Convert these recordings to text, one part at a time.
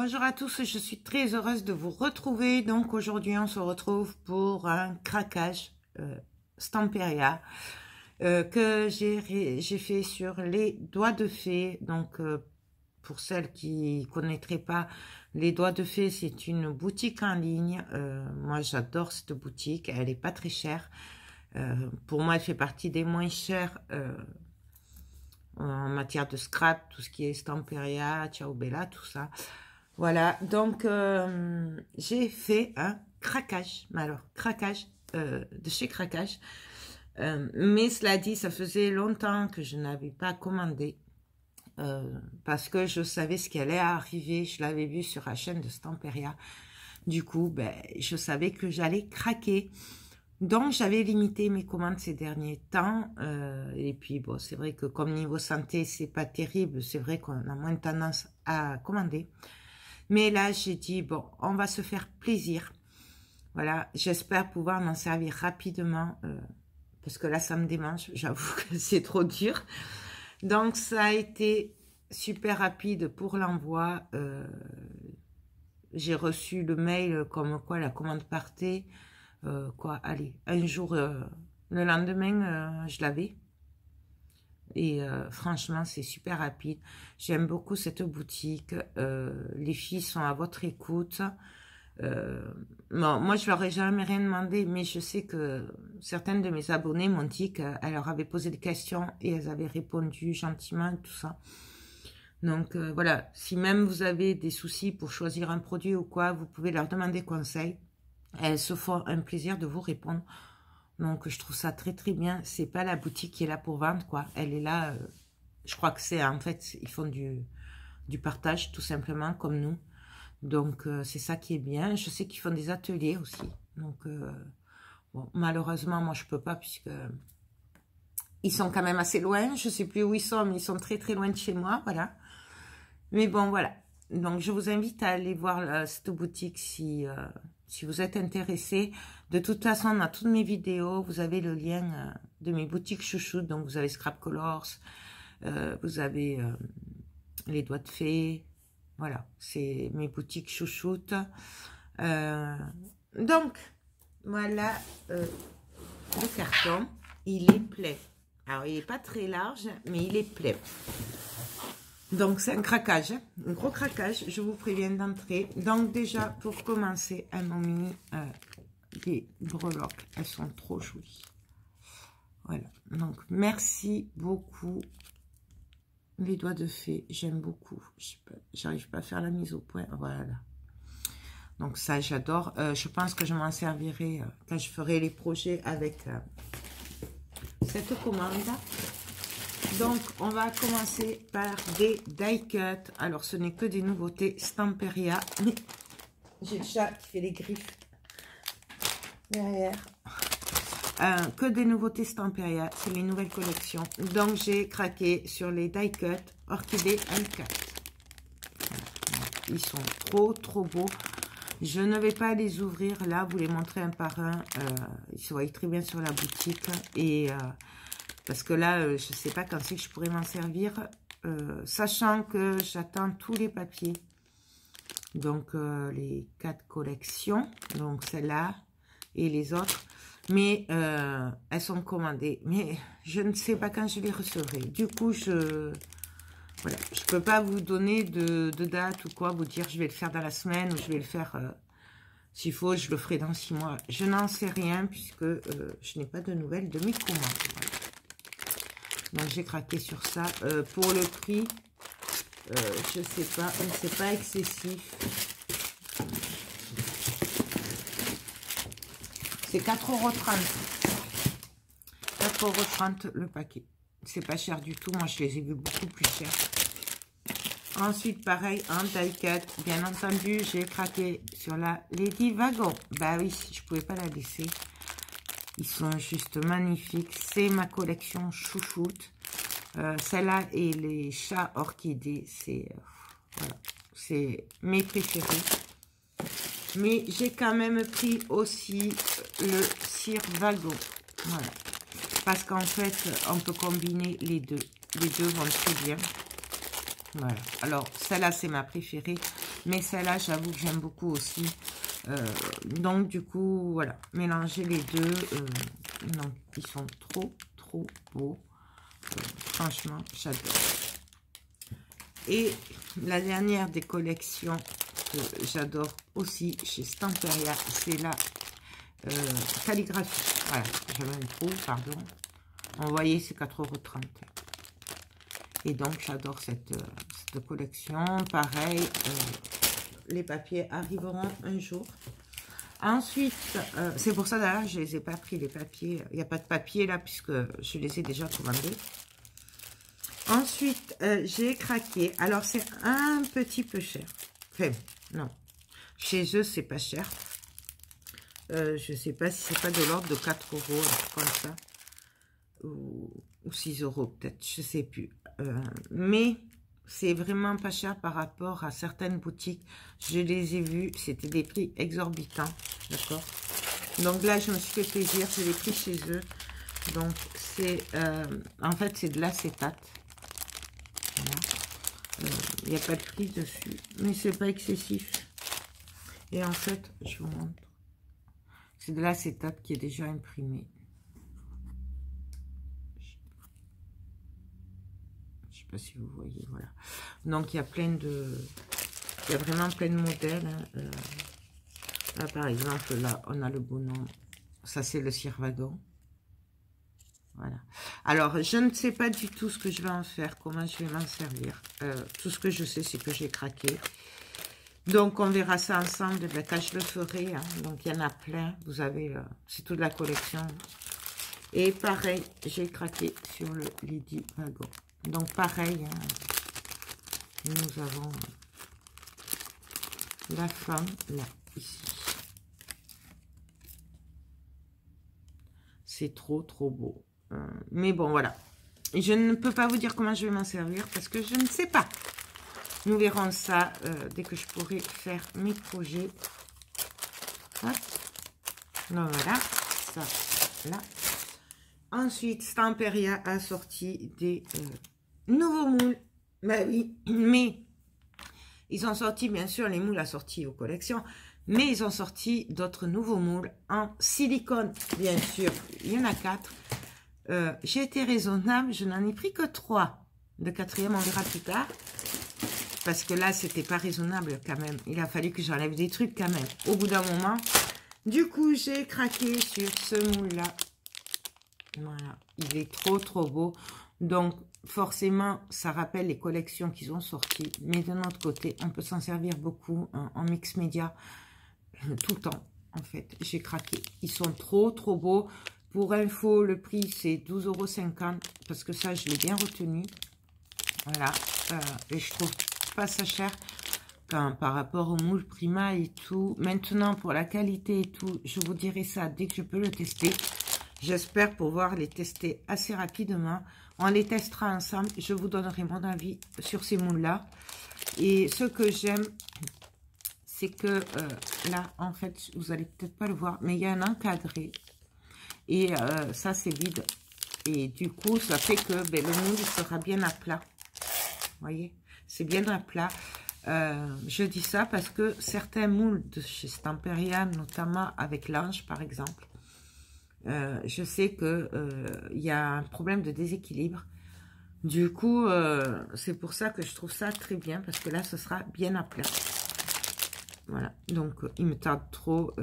Bonjour à tous, je suis très heureuse de vous retrouver. Donc aujourd'hui on se retrouve pour un craquage Stamperia que j'ai fait sur les doigts de fée. Donc pour celles qui ne connaîtraient pas, les doigts de fée, c'est une boutique en ligne. Moi j'adore cette boutique, elle n'est pas très chère. Pour moi elle fait partie des moins chères en matière de scrap, tout ce qui est Stamperia, Ciao Bella, tout ça. Voilà, donc j'ai fait un craquage, mais alors craquage de chez Craquage. Mais cela dit, ça faisait longtemps que je n'avais pas commandé parce que je savais ce qui allait arriver. Je l'avais vu sur la chaîne de Stamperia. Du coup, ben, je savais que j'allais craquer. Donc, j'avais limité mes commandes ces derniers temps. Et puis, bon, c'est vrai que comme niveau santé, c'est pas terrible. C'est vrai qu'on a moins tendance à commander. Mais là, j'ai dit, bon, on va se faire plaisir. Voilà, j'espère pouvoir m'en servir rapidement. Parce que là, ça me démange. J'avoue que c'est trop dur. Donc, ça a été super rapide pour l'envoi. J'ai reçu le mail comme quoi la commande partait. Allez, un jour, le lendemain, je l'avais. Et franchement, c'est super rapide. J'aime beaucoup cette boutique. Les filles sont à votre écoute. Bon, moi, je leur ai jamais rien demandé, mais je sais que certaines de mes abonnées m'ont dit qu'elles leur avaient posé des questions et elles avaient répondu gentiment et tout ça. Donc, voilà. Si même vous avez des soucis pour choisir un produit ou quoi, vous pouvez leur demander conseil. Elles se font un plaisir de vous répondre. Donc, je trouve ça très, très bien. C'est pas la boutique qui est là pour vendre, quoi. Elle est là, je crois que c'est, en fait, ils font du partage, tout simplement, comme nous. Donc, c'est ça qui est bien. Je sais qu'ils font des ateliers aussi. Donc, bon, malheureusement, moi, je peux pas, puisque ils sont quand même assez loin. Je sais plus où ils sont, mais ils sont très, très loin de chez moi, voilà. Mais bon, voilà. Donc, je vous invite à aller voir cette boutique si vous êtes intéressé. De toute façon, dans toutes mes vidéos, vous avez le lien de mes boutiques chouchoutes. Donc, vous avez Scrap Colors, vous avez les doigts de fée. Voilà, c'est mes boutiques chouchoutes. Donc, voilà le carton. Il est plein. Alors, il n'est pas très large, mais il est plein. Donc, c'est un craquage, un gros craquage, je vous préviens d'entrée. Donc, déjà, pour commencer, elles m'ont mis des breloques. Elles sont trop jolies. Voilà. Donc, merci beaucoup. Les doigts de fée, j'aime beaucoup. J'arrive pas à faire la mise au point. Voilà. Donc, ça, j'adore. Je pense que je m'en servirai quand je ferai les projets avec cette commande. Donc, on va commencer par des die cut. Alors, ce n'est que des nouveautés Stamperia. Mais j'ai le chat qui fait les griffes derrière. Que des nouveautés Stamperia. C'est les nouvelles collections. Donc, j'ai craqué sur les die cut Orchidée L4. Ils sont trop, trop beaux. Je ne vais pas les ouvrir là. Vous les montrer un par un. Ils se voient très bien sur la boutique. Et... parce que là, je ne sais pas quand c'est que je pourrais m'en servir, sachant que j'attends tous les papiers. Donc, les 4 collections, donc celle-là et les autres. Mais elles sont commandées. Mais je ne sais pas quand je les recevrai. Du coup, voilà, je ne peux pas vous donner de date ou quoi, vous dire je vais le faire dans la semaine ou je vais le faire... s'il faut, je le ferai dans 6 mois. Je n'en sais rien puisque je n'ai pas de nouvelles de mes commandes. Voilà. Donc, j'ai craqué sur ça. Pour le prix, je sais pas, c'est pas excessif. C'est 4,30 €. 4,30 € le paquet. C'est pas cher du tout. Moi, je les ai vus beaucoup plus chers. Ensuite, pareil, en die cut. Bien entendu, j'ai craqué sur la Lady Wagon. Bah oui, je pouvais pas la laisser. Ils sont juste magnifiques. C'est ma collection chouchoute. Celle-là et les chats orchidées, c'est voilà, c'est mes préférés. Mais j'ai quand même pris aussi le cire wagon. Voilà. Parce qu'en fait, on peut combiner les deux. Les deux vont très bien. Voilà. Alors, celle-là, c'est ma préférée. Mais celle-là, j'avoue que j'aime beaucoup aussi. Donc, du coup, voilà. Mélanger les deux. Donc, ils sont trop beaux. Franchement, j'adore. Et la dernière des collections que j'adore aussi chez Stamperia, c'est la calligraphie. Voilà, j'avais un trou, pardon. Vous voyez, c'est 4,30 €. Et donc, j'adore cette collection. Pareil, les papiers arriveront un jour. Ensuite, c'est pour ça d'ailleurs, je ne les ai pas pris, les papiers. Il n'y a pas de papier là, puisque je les ai déjà commandés. Ensuite, j'ai craqué. Alors, c'est un petit peu cher. Enfin, non. Chez eux, c'est pas cher. Je ne sais pas si c'est pas de l'ordre de 4 €, un truc comme ça. Ou 6 € peut-être, je ne sais plus. Mais c'est vraiment pas cher par rapport à certaines boutiques. Je les ai vus, c'était des prix exorbitants. D'accord. Donc là, je me suis fait plaisir. Je l'ai pris chez eux. Donc, c'est... en fait, c'est de l'acétate. Il n'y a pas de prix dessus, mais c'est pas excessif. Et en fait, je vous montre, c'est de l'acétate qui est déjà imprimé. Je sais pas si vous voyez, voilà. Donc il y a vraiment plein de modèles. Hein. Là par exemple, là on a le bonhomme. Ça c'est le Cire-Wagon. Voilà. Alors, je ne sais pas du tout ce que je vais en faire, comment je vais m'en servir. Tout ce que je sais, c'est que j'ai craqué. Donc, on verra ça ensemble quand je le ferai. Hein. Donc, il y en a plein. Vous avez, c'est toute la collection. Et pareil, j'ai craqué sur le Lady Wagon. Donc, pareil, hein, nous avons la femme, là, ici. C'est trop beau. Mais bon, voilà. Je ne peux pas vous dire comment je vais m'en servir parce que je ne sais pas. Nous verrons ça dès que je pourrai faire mes projets. Hop. Donc voilà, ça, là. Ensuite, Stamperia a sorti des nouveaux moules. Bah oui, mais ils ont sorti, bien sûr, les moules assortis aux collections. Mais ils ont sorti d'autres nouveaux moules en silicone, bien sûr. Il y en a 4. J'ai été raisonnable, je n'en ai pris que 3. Le 4e, on verra plus tard. Parce que là, c'était pas raisonnable quand même. Il a fallu que j'enlève des trucs quand même. Au bout d'un moment. Du coup, j'ai craqué sur ce moule-là. Voilà. Il est trop beau. Donc, forcément, ça rappelle les collections qu'ils ont sorties. Mais de notre côté, on peut s'en servir beaucoup en mix média. Tout le temps, en fait. J'ai craqué. Ils sont trop beaux. Pour info, le prix, c'est 12,50 €. Parce que ça, je l'ai bien retenu. Voilà. Et je trouve pas ça cher par rapport au moule Prima et tout. Maintenant, pour la qualité et tout, je vous dirai ça dès que je peux le tester. J'espère pouvoir les tester assez rapidement. On les testera ensemble. Je vous donnerai mon avis sur ces moules-là. Et ce que j'aime, c'est que là, en fait, vous allez peut-être pas le voir, mais il y a un encadré. Et ça, c'est vide. Et du coup, ça fait que le moule sera bien à plat. Vous voyez, c'est bien à plat. Je dis ça parce que certains moules de chez Stamperia, notamment avec l'ange, par exemple, je sais que il y a un problème de déséquilibre. Du coup, c'est pour ça que je trouve ça très bien, parce que là, ce sera bien à plat. Voilà, donc il me tarde trop.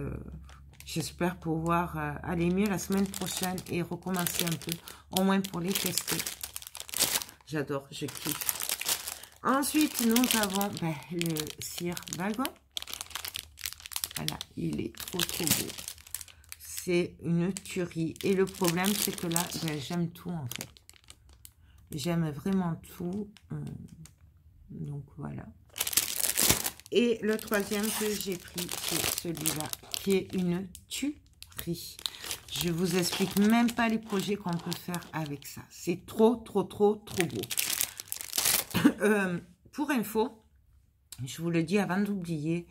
J'espère pouvoir aller mieux la semaine prochaine et recommencer un peu, au moins pour les tester. J'adore, je kiffe. Ensuite, nous avons le Cire-Wagon. Voilà, il est trop beau. C'est une tuerie. Et le problème, c'est que là, j'aime tout en fait. J'aime vraiment tout. Donc voilà. Et le 3e que j'ai pris, c'est celui-là, qui est une tuerie. Je vous explique même pas les projets qu'on peut faire avec ça. C'est trop beau. Pour info, je vous le dis avant d'oublier,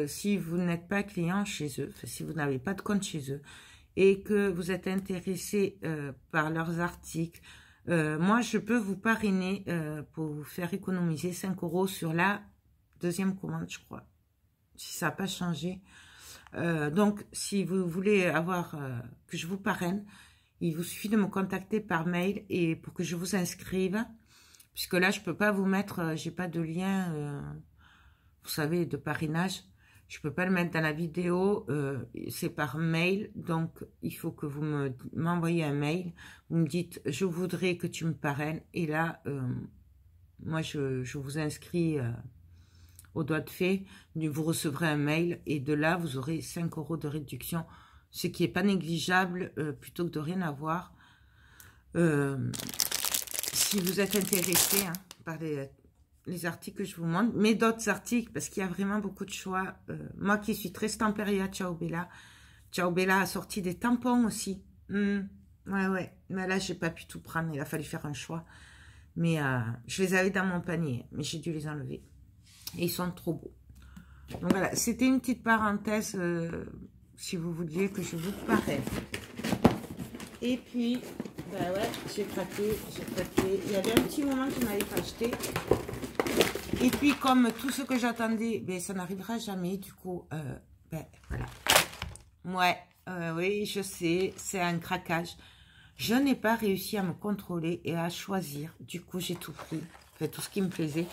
si vous n'êtes pas client chez eux, si vous n'avez pas de compte chez eux, et que vous êtes intéressé par leurs articles, moi je peux vous parrainer pour vous faire économiser 5 € sur la deuxième commande, je crois. Si ça n'a pas changé. Donc, si vous voulez avoir que je vous parraine, il vous suffit de me contacter par mail et pour que je vous inscrive. Puisque là, je peux pas vous mettre, j'ai pas de lien, vous savez, de parrainage. Je peux pas le mettre dans la vidéo, c'est par mail. Donc, il faut que vous m'envoyez un mail. Vous me dites, je voudrais que tu me parraines. Et là, moi, je vous inscris au doigt de fait. Vous recevrez un mail et de là, vous aurez 5 € de réduction. Ce qui n'est pas négligeable, plutôt que de rien avoir. Si vous êtes intéressé par les articles que je vous montre, mais d'autres articles, parce qu'il y a vraiment beaucoup de choix. Moi qui suis très Stamperia Ciao Bella, Ciao Bella a sorti des tampons aussi. Ouais, mais là, j'ai pas pu tout prendre, il a fallu faire un choix. Mais je les avais dans mon panier, mais j'ai dû les enlever. Et ils sont trop beaux. Donc voilà, c'était une petite parenthèse, si vous vouliez que je vous parraine. Et puis, ben ouais, j'ai craqué. Il y avait un petit moment que je n'avais pas acheté. Et puis, comme tout ce que j'attendais, ben, ça n'arrivera jamais. Du coup, ben voilà. Ouais, oui, je sais, c'est un craquage. Je n'ai pas réussi à me contrôler et à choisir. Du coup, j'ai tout pris. Enfin, tout ce qui me plaisait.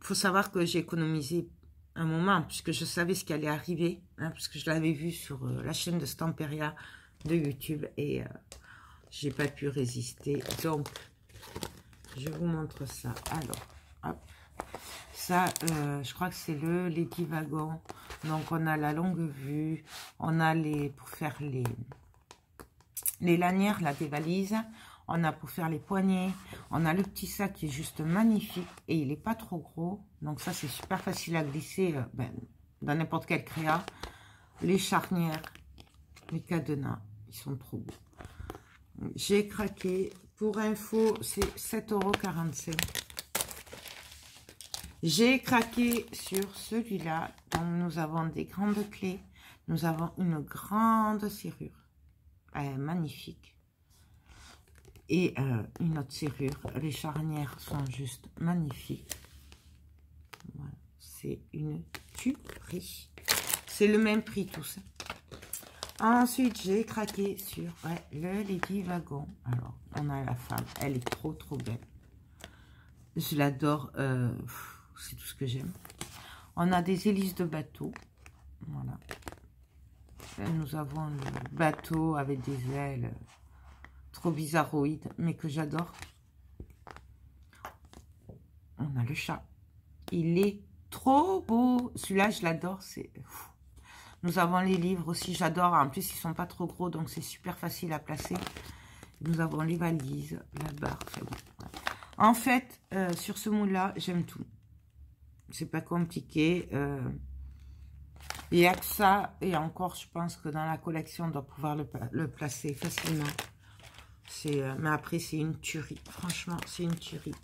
Faut savoir que j'ai économisé un moment, puisque je savais ce qui allait arriver. Puisque je l'avais vu sur la chaîne de Stamperia de YouTube et j'ai pas pu résister. Donc, je vous montre ça. Alors, hop. Ça, je crois que c'est le Lady Wagon. Donc, on a la longue vue. On a les, pour faire les lanières, là, des valises. On a pour faire les poignets. On a le petit sac qui est juste magnifique. Et il n'est pas trop gros. Donc, ça, c'est super facile à glisser dans n'importe quel créa. Les charnières, les cadenas, ils sont trop beaux. J'ai craqué. Pour info, c'est 7,45 €. J'ai craqué sur celui-là. Donc, nous avons des grandes clés. Nous avons une grande serrure. Magnifique. Et une autre serrure. Les charnières sont juste magnifiques. Voilà. C'est une tuerie. C'est le même prix, tout ça. Ensuite, j'ai craqué sur le Lady Wagon. Alors, on a la femme. Elle est trop, trop belle. Je l'adore. C'est tout ce que j'aime. On a des hélices de bateau. Voilà. Là, nous avons le bateau avec des ailes trop bizarroïdes, mais que j'adore. On a le chat. Il est trop beau. Celui-là, je l'adore. C'est fou. Nous avons les livres aussi, j'adore. En plus, ils sont pas trop gros, donc c'est super facile à placer. Nous avons les valises, la barre. En fait, sur ce moule-là, j'aime tout. C'est pas compliqué. Il n'y a que ça. Et encore, je pense que dans la collection, on doit pouvoir le placer facilement. Mais après, c'est une tuerie. Franchement, c'est une tuerie.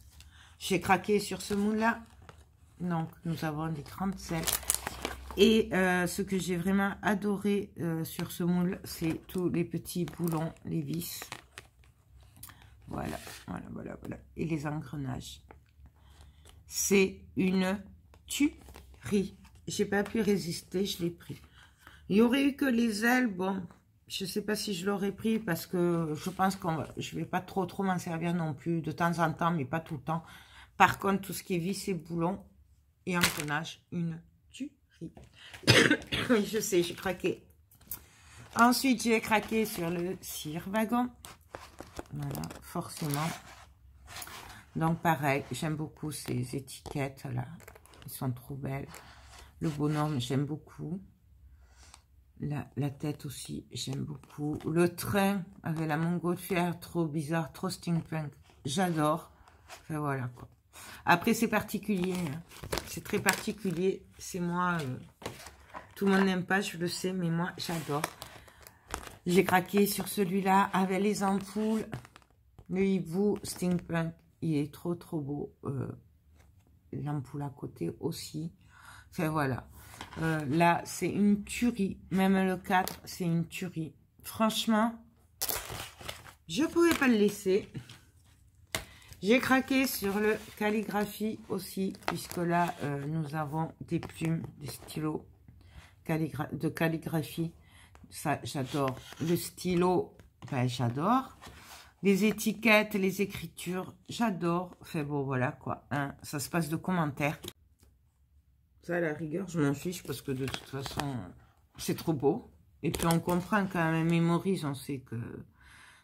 J'ai craqué sur ce moule-là. Donc, nous avons des grandes selles. Et ce que j'ai vraiment adoré sur ce moule, c'est tous les petits boulons, les vis. Voilà. Et les engrenages. C'est une tuerie. J'ai pas pu résister, je l'ai pris. Il y aurait eu que les ailes, bon, je sais pas si je l'aurais pris parce que je pense que je vais pas trop m'en servir non plus, de temps en temps, mais pas tout le temps. Par contre, tout ce qui est vis et boulons et engrenages, une tuerie. Je sais, j'ai craqué. Ensuite, j'ai craqué sur le cire wagon. Voilà, forcément. Donc, pareil, j'aime beaucoup ces étiquettes-là. Ils sont trop belles. Le bonhomme, j'aime beaucoup. La tête aussi, j'aime beaucoup. Le train avec la montgolfière, trop bizarre, trop steampunk. J'adore. Enfin, voilà, quoi. Après, c'est particulier. C'est très particulier. C'est moi. Tout le monde n'aime pas, je le sais, mais moi, j'adore. J'ai craqué sur celui-là avec les ampoules. Le hibou steampunk. Il est trop, trop beau. L'ampoule à côté aussi. Enfin, voilà. Là, c'est une tuerie. Même le 4, c'est une tuerie. Franchement, je ne pouvais pas le laisser. J'ai craqué sur le calligraphie aussi, puisque là, nous avons des plumes, des stylos de calligraphie. Ça, j'adore. Le stylo, ben, j'adore. Les étiquettes, les écritures, j'adore. Enfin bon, voilà quoi. Hein, ça se passe de commentaires. Ça, à la rigueur, je m'en fiche parce que de toute façon, c'est trop beau. Et puis, on comprend quand même, mémorise, on sait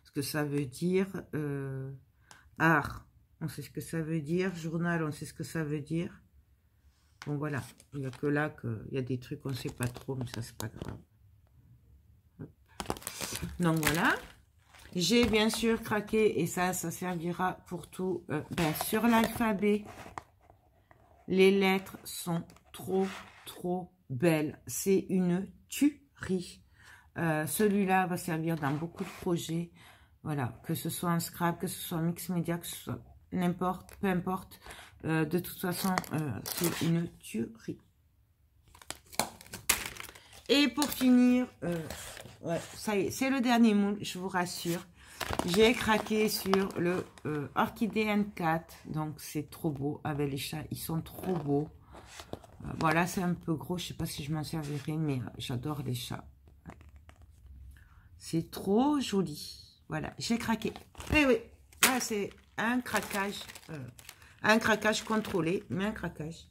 ce que ça veut dire. Art, on sait ce que ça veut dire. Journal, on sait ce que ça veut dire. Bon, voilà. Il n'y a que là qu'il y a des trucs qu'on ne sait pas trop, mais ça, c'est pas grave. Hop. Donc, voilà. J'ai bien sûr craqué, et ça servira pour tout. Ben, sur l'alphabet, les lettres sont trop belles. C'est une tuerie. Celui-là va servir dans beaucoup de projets. Voilà, que ce soit un scrap, que ce soit un mix média, que ce soit n'importe, peu importe. De toute façon, c'est une tuerie. Et pour finir, ouais, ça y est, c'est le dernier moule, je vous rassure. J'ai craqué sur le Orchidée N4. Donc, c'est trop beau avec les chats. Ils sont trop beaux. Voilà, c'est un peu gros. Je ne sais pas si je m'en servirai, mais j'adore les chats. C'est trop joli. Voilà, j'ai craqué. Eh oui, là, c'est un craquage contrôlé, mais un craquage.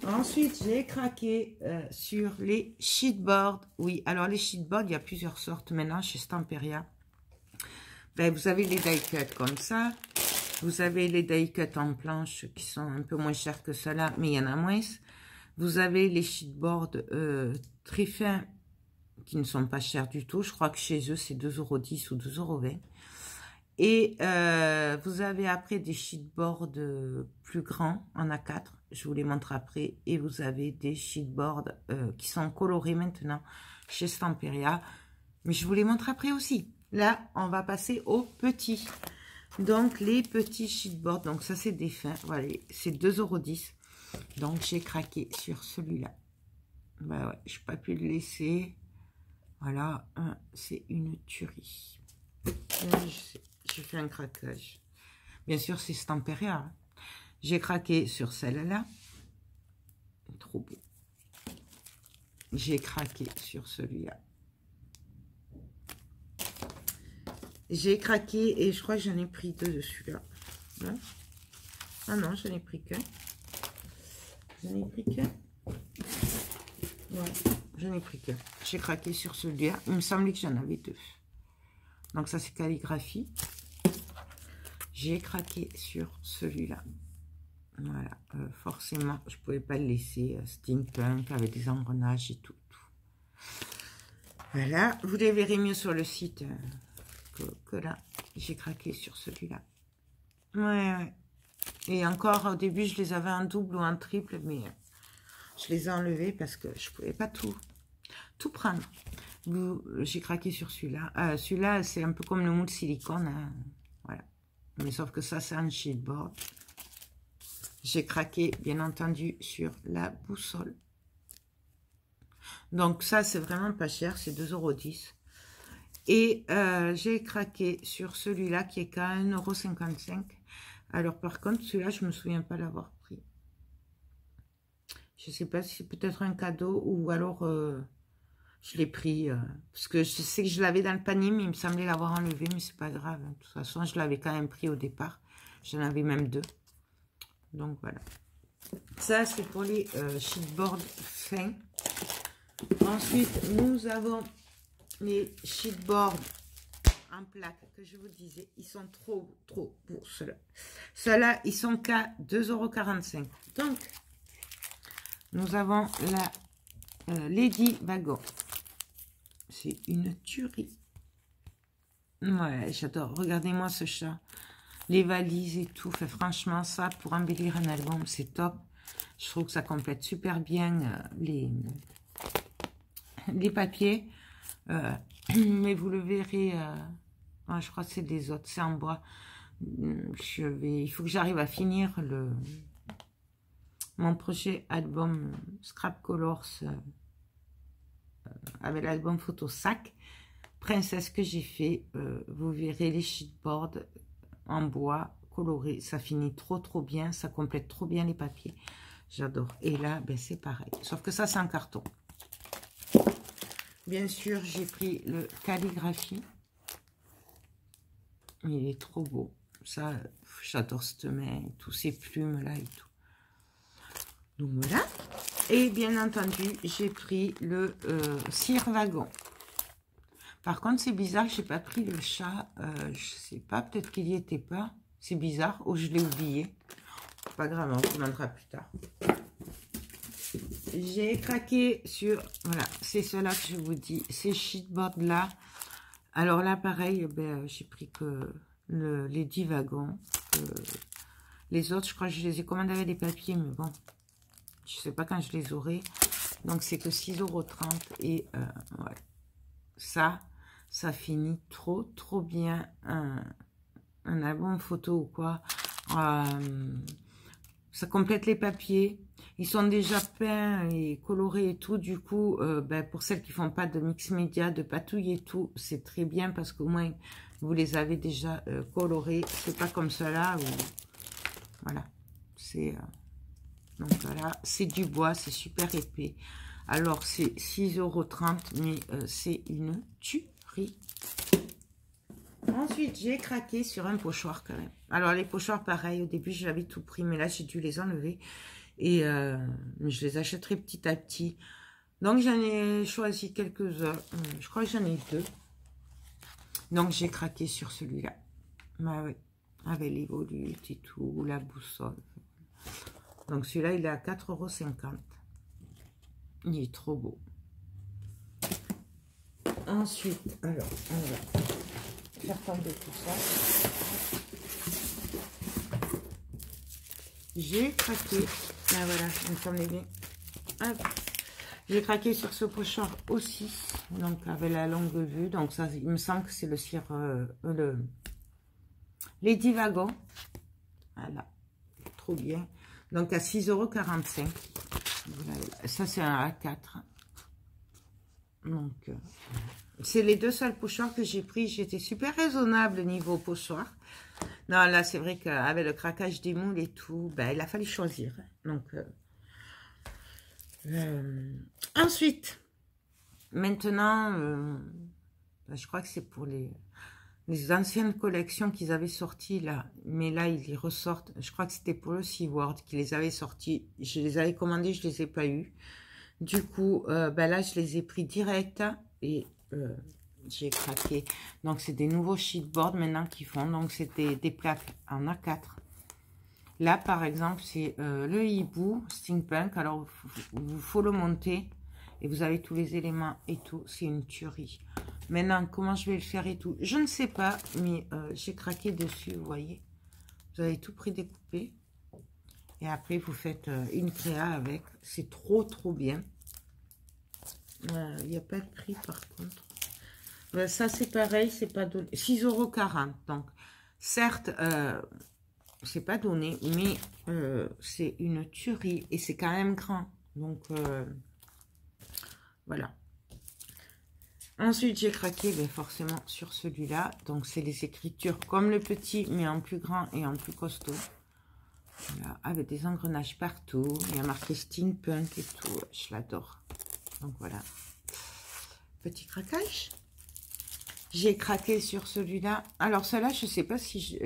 Ensuite, j'ai craqué sur les sheetboards. Oui, alors les sheetboards, il y a plusieurs sortes maintenant chez Stamperia. Ben, vous avez les die cuts comme ça. Vous avez les die cuts en planche qui sont un peu moins chers que cela, mais il y en a moins. Vous avez les sheetboards très fins qui ne sont pas chers du tout. Je crois que chez eux, c'est 2,10 € ou 2,20 €. Et vous avez après des sheetboards plus grands en A4. Je vous les montre après. Et vous avez des sheetboards qui sont colorés maintenant chez Stamperia. Mais je vous les montre après aussi. Là, on va passer aux petits. Donc, les petits sheetboards. Donc, ça, c'est des fins. Voilà, c'est 2,10 €. Donc, j'ai craqué sur celui-là. Bah ouais, je n'ai pas pu le laisser. Voilà, c'est une tuerie. J'ai fait un craquage. Bien sûr, c'est Stamperia. Hein. J'ai craqué sur celle-là. Trop beau. J'ai craqué sur celui-là. J'ai craqué et je crois que j'en ai pris deux de celui-là. Non? Ah non, j'en ai pris qu'un. J'en ai pris qu'un. Ouais, j'en ai pris qu'un. J'ai craqué sur celui-là. Il me semblait que j'en avais deux. Donc ça, c'est calligraphie. J'ai craqué sur celui-là. Voilà. Forcément, je ne pouvais pas le laisser. Steampunk avec des engrenages et tout. Voilà. Vous les verrez mieux sur le site que là. J'ai craqué sur celui-là. Ouais. Et encore, au début, je les avais en double ou en triple, mais je les ai enlevés parce que je ne pouvais pas tout prendre. J'ai craqué sur celui-là. Celui-là, c'est un peu comme le moule silicone. Hein. Voilà. Mais sauf que ça, c'est un sheetboard. J'ai craqué, bien entendu, sur la boussole. Donc, ça, c'est vraiment pas cher. C'est 2,10 €. Et j'ai craqué sur celui-là qui est qu'à 1,55 €. Alors, par contre, celui-là, je ne me souviens pas l'avoir pris. Je ne sais pas si c'est peut-être un cadeau ou alors je l'ai pris. Parce que je sais que je l'avais dans le panier, mais il me semblait l'avoir enlevé, mais c'est pas grave. De toute façon, je l'avais quand même pris au départ. J'en avais même deux. Donc, voilà. Ça, c'est pour les sheetboards fins. Ensuite, nous avons les sheetboards en plaque que je vous disais. Ils sont trop beaux, ceux-là. Ceux-là, ils sont qu'à 2,45 €. Donc, nous avons la Lady Wagon. C'est une tuerie. Ouais, j'adore. Regardez-moi ce chat. Les valises et tout. Fait, franchement, ça, pour embellir un album, c'est top. Je trouve que ça complète super bien les papiers. Mais vous le verrez. Je crois que c'est des autres. C'est en bois. Il faut que j'arrive à finir mon projet album Scrap Colors avec l'album photo sac princesse que j'ai fait. Vous verrez les sheetboards en bois coloré. Ça finit trop bien. Ça complète trop bien les papiers. J'adore. Et là, ben, c'est pareil. Sauf que ça, c'est en carton. Bien sûr, j'ai pris le calligraphie. Il est trop beau. Ça, j'adore cette main, tous ces plumes là et tout. Donc voilà. Et bien entendu, j'ai pris le cire wagon. Par contre, c'est bizarre que j'ai pas pris le chat. Je sais pas, peut-être qu'il y était pas. C'est bizarre. Ou je l'ai oublié. Pas grave, on commandera plus tard. J'ai craqué sur... Voilà, c'est cela que je vous dis. Ces sheetboards là. Alors là, pareil, ben, j'ai pris que les 10 wagons. Les autres, je crois que je les ai commandés avec des papiers, mais bon, je sais pas quand je les aurai. Donc, c'est que 6,30 €. Et ouais, ça finit trop bien. Un album photo ou quoi. Ça complète les papiers. Ils sont déjà peints et colorés et tout. Du coup, ben, pour celles qui font pas de mix média, de patouille et tout, c'est très bien parce qu'au moins, vous les avez déjà colorés. C'est pas comme cela où... Voilà. C'est... donc voilà, c'est du bois, c'est super épais. Alors, c'est 6,30 €, mais c'est une tuerie. Ensuite, j'ai craqué sur un pochoir quand même. Alors, les pochoirs, pareil, au début, j'avais tout pris, mais là, j'ai dû les enlever. Et je les achèterai petit à petit. Donc, j'en ai choisi quelques-uns. Je crois que j'en ai 2. Donc, j'ai craqué sur celui-là. Bah oui, avec les volutes et tout, la boussole. Donc, celui-là, il est à 4,50 €. Il est trop beau. Ensuite, alors, on va faire tomber tout ça. J'ai craqué. Ah voilà, il me semblait bien. J'ai craqué sur ce pochoir aussi. Donc, avec la longue vue. Donc, ça, il me semble que c'est le cire... les 10 wagons. Voilà. Trop bien. Donc, à 6,45 €. Voilà. Ça, c'est un A4. Donc, c'est les deux seuls pochoirs que j'ai pris. J'étais super raisonnable niveau pochoir. Non, là, c'est vrai qu'avec le craquage des moules et tout, ben, il a fallu choisir. Donc, ensuite, maintenant, ben, je crois que c'est pour les anciennes collections qu'ils avaient sorties là. Mais là, ils les ressortent. Je crois que c'était pour le SeaWorld qu'ils les avaient sortis. Je les avais commandés, je les ai pas eus. Du coup, ben là, je les ai pris direct et j'ai craqué. Donc, c'est des nouveaux sheetboards maintenant qu'ils font. Donc, c'était des plaques en A4. Là, par exemple, c'est le hibou steampunk. Alors, il faut le monter et vous avez tous les éléments et tout. C'est une tuerie. Maintenant, comment je vais le faire et tout, je ne sais pas, mais j'ai craqué dessus, vous voyez. Vous avez tout pris découpé. Et après, vous faites une créa avec. C'est trop bien. Il n'y a pas de prix, par contre. Ça, c'est pareil, c'est pas donné. 6,40 €. Donc, certes, c'est pas donné, mais c'est une tuerie. Et c'est quand même grand. Donc, voilà. Ensuite, j'ai craqué ben, forcément sur celui-là. Donc, c'est les écritures comme le petit, mais en plus grand et en plus costaud. Voilà, avec des engrenages partout. Il y a marqué steampunk et tout. Je l'adore. Donc, voilà. Petit craquage. J'ai craqué sur celui-là. Alors, celui-là, je sais pas si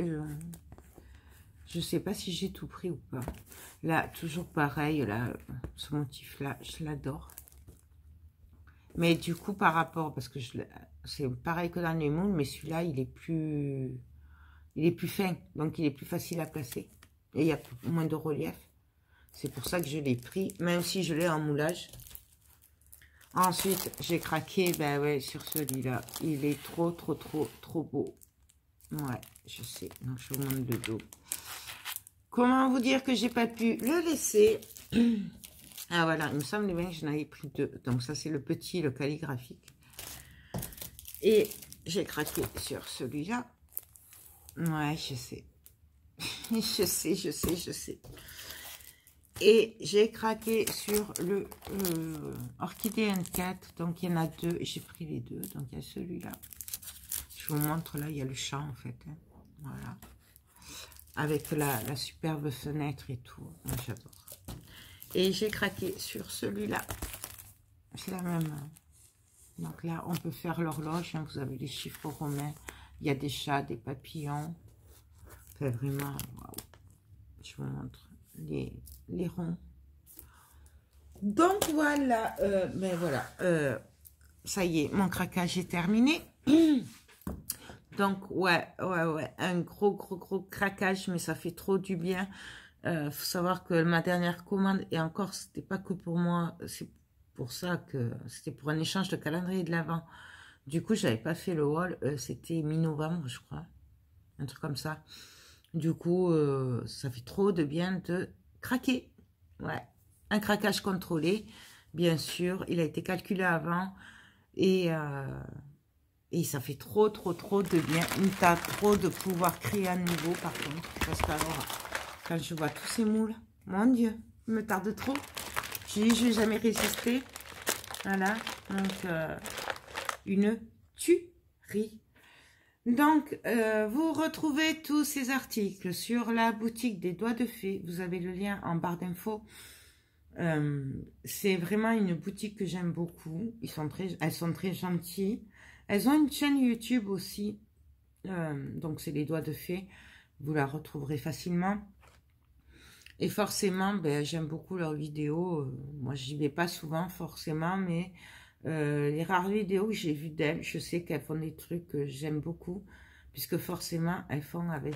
je sais pas si j'ai tout pris ou pas. Là, toujours pareil. Là, ce motif-là, je l'adore. Mais du coup, par rapport, parce que c'est pareil que dans les moules, mais celui-là, il est plus fin, donc il est plus facile à placer. Et il y a moins de relief. C'est pour ça que je l'ai pris, même si je l'ai en moulage. Ensuite, j'ai craqué, ben ouais, sur celui-là. Il est trop beau. Ouais, je sais. Donc, je vous montre le dos. Comment vous dire que j'ai pas pu le laisser? Ah voilà, il me semble bien que j'en avais pris 2. Donc ça c'est le petit, le calligraphique. Et j'ai craqué sur celui-là. Ouais, je sais. je sais. Et j'ai craqué sur le Orchidée N4. Donc il y en a 2. Et j'ai pris les 2. Donc il y a celui-là. Je vous montre là, il y a le chat en fait. Hein. Voilà. avec la superbe fenêtre et tout. Moi, j'adore. Et j'ai craqué sur celui-là. C'est la même. Donc là, on peut faire l'horloge. Hein, vous avez les chiffres romains. Il y a des chats, des papillons. Enfin, vraiment, waouh. Je vous montre les ronds. Donc voilà, mais voilà, ça y est, mon craquage est terminé. Donc ouais, un gros craquage, mais ça fait trop du bien. Faut savoir que ma dernière commande, et encore, c'était pas que pour moi, c'est pour ça que c'était pour un échange de calendrier de l'Avent. Du coup, j'avais pas fait le haul, c'était mi-novembre, je crois, un truc comme ça. Du coup, ça fait trop de bien de craquer. Ouais, un craquage contrôlé, bien sûr. Il a été calculé avant et ça fait trop de bien. Il me tarde trop de pouvoir créer à nouveau, par contre. Parce que alors, quand je vois tous ces moules, mon Dieu, il me tarde trop. Je dis, je n'ai jamais résisté. Voilà, donc une tuerie. Donc, vous retrouvez tous ces articles sur la boutique des Doigts de Fée. Vous avez le lien en barre d'infos. C'est vraiment une boutique que j'aime beaucoup. Elles sont très gentilles. Elles ont une chaîne YouTube aussi. Donc, c'est les Doigts de Fée. Vous la retrouverez facilement. Et forcément, ben, j'aime beaucoup leurs vidéos. Moi, j'y vais pas souvent, forcément, mais... les rares vidéos que j'ai vues d'elles, je sais qu'elles font des trucs que j'aime beaucoup, puisque forcément, elles font avec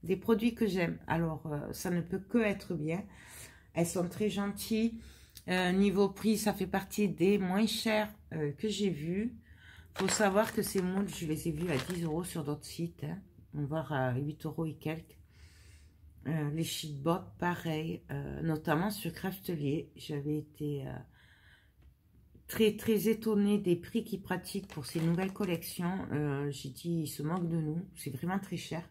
des produits que j'aime. Alors, ça ne peut que être bien. Elles sont très gentilles. Niveau prix, ça fait partie des moins chers que j'ai vus. Il faut savoir que ces moules, je les ai vus à 10 € sur d'autres sites, hein, voire à 8 € et quelques. Les sheetboards, pareil, notamment sur Craftelier. J'avais été... très étonnée des prix qu'ils pratiquent pour ces nouvelles collections. J'ai dit, ils se moquent de nous. C'est vraiment très cher.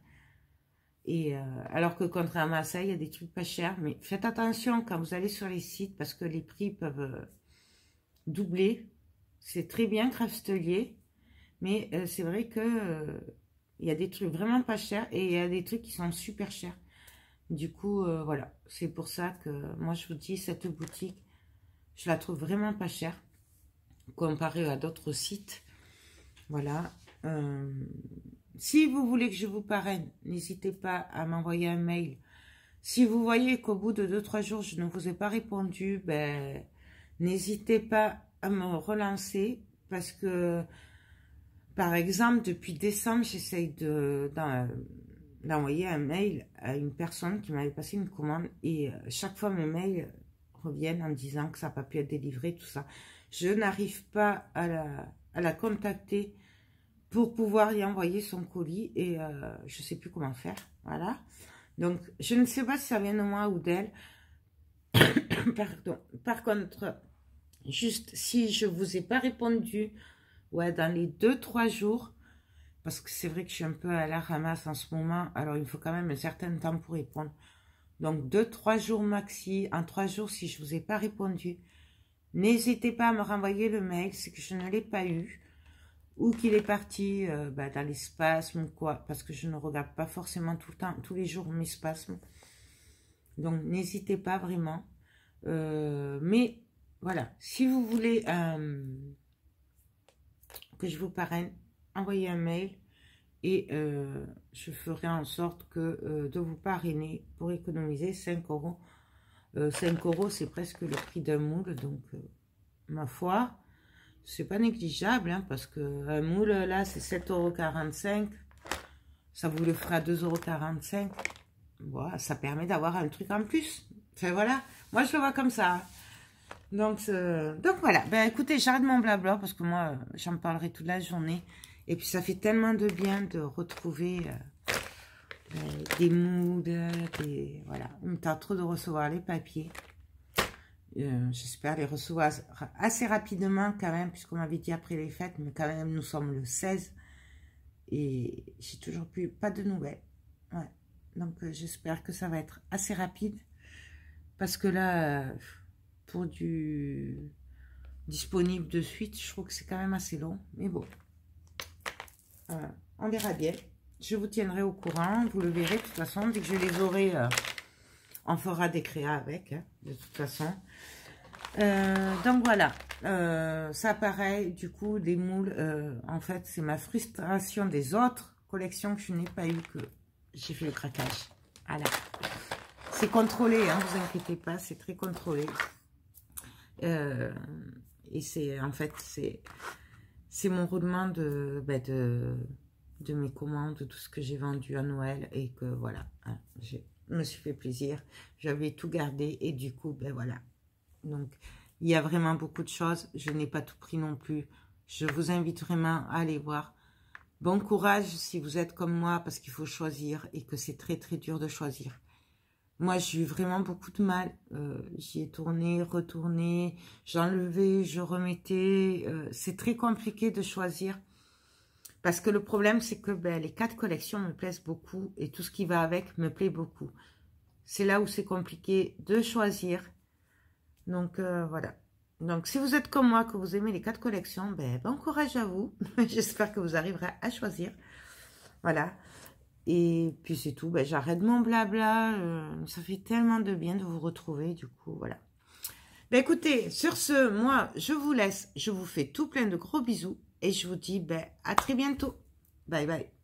Et alors que contrairement à ça, il y a des trucs pas chers. Mais faites attention quand vous allez sur les sites parce que les prix peuvent doubler. C'est très bien Craftelier. Mais c'est vrai que il y a des trucs vraiment pas chers et il y a des trucs qui sont super chers. Du coup, voilà. C'est pour ça que moi, je vous dis, cette boutique, je la trouve vraiment pas chère comparé à d'autres sites. Voilà. Si vous voulez que je vous parraine, n'hésitez pas à m'envoyer un mail. Si vous voyez qu'au bout de 2-3 jours, je ne vous ai pas répondu, ben, n'hésitez pas à me relancer parce que, par exemple, depuis décembre, j'essaye d'envoyer un mail à une personne qui m'avait passé une commande et chaque fois mes mails reviennent en disant que ça n'a pas pu être délivré, tout ça. Je n'arrive pas à la contacter pour pouvoir y envoyer son colis et je ne sais plus comment faire. Voilà. Donc, je ne sais pas si ça vient de moi ou d'elle. Pardon. Par contre, juste si je ne vous ai pas répondu, ouais, dans les 2-3 jours, parce que c'est vrai que je suis un peu à la ramasse en ce moment, alors il me faut quand même un certain temps pour répondre. Donc, 2-3 jours maxi. En 3 jours, si je ne vous ai pas répondu, n'hésitez pas à me renvoyer le mail, c'est que je ne l'ai pas eu, ou qu'il est parti dans les spasmes ou quoi, parce que je ne regarde pas forcément tout le temps, tous les jours mes spasmes. Donc, n'hésitez pas vraiment. Mais, voilà, si vous voulez que je vous parraine, envoyez un mail et je ferai en sorte que de vous parrainer pour économiser 5 €. 5 €, c'est presque le prix d'un moule, donc ma foi, c'est pas négligeable, hein, parce que un moule là, c'est 7,45 €, ça vous le fera 2,45 €. Voilà, ça permet d'avoir un truc en plus. Enfin voilà, moi je le vois comme ça. Donc voilà, ben écoutez, j'arrête mon blabla parce que moi, j'en parlerai toute la journée. Et puis ça fait tellement de bien de retrouver des moules, voilà. Il me tarde trop de recevoir les papiers. J'espère les recevoir assez rapidement quand même, puisqu'on m'avait dit après les fêtes, mais quand même nous sommes le 16 et j'ai toujours pas de nouvelles. Ouais. Donc j'espère que ça va être assez rapide parce que là, pour du disponible de suite, je trouve que c'est quand même assez long, mais bon, on verra bien. Je vous tiendrai au courant, vous le verrez de toute façon. Dès que je les aurai, on fera des créas avec, hein, de toute façon. Donc voilà, ça pareil, du coup, des moules, en fait, c'est ma frustration des autres collections que je n'ai pas eu que j'ai fait le craquage. Voilà. C'est contrôlé, hein, vous inquiétez pas, c'est très contrôlé. Et c'est, en fait, c'est mon roulement de mes commandes, de tout ce que j'ai vendu à Noël. Et que voilà, hein, je me suis fait plaisir. J'avais tout gardé et du coup, ben voilà. Donc, il y a vraiment beaucoup de choses. Je n'ai pas tout pris non plus. Je vous invite vraiment à aller voir. Bon courage si vous êtes comme moi, parce qu'il faut choisir et que c'est très, très dur de choisir. Moi, j'ai eu vraiment beaucoup de mal. J'y ai tourné, retourné, j'enlevais, je remettais. C'est très compliqué de choisir. Parce que le problème, c'est que les 4 collections me plaisent beaucoup et tout ce qui va avec me plaît beaucoup. C'est là où c'est compliqué de choisir. Donc, voilà. Donc, si vous êtes comme moi, que vous aimez les 4 collections, bon courage à vous. J'espère que vous arriverez à choisir. Voilà. Et puis, c'est tout. J'arrête mon blabla. Ça fait tellement de bien de vous retrouver. Du coup, voilà. Écoutez, sur ce, moi, je vous laisse. Je vous fais tout plein de gros bisous. Et je vous dis à très bientôt. Bye bye.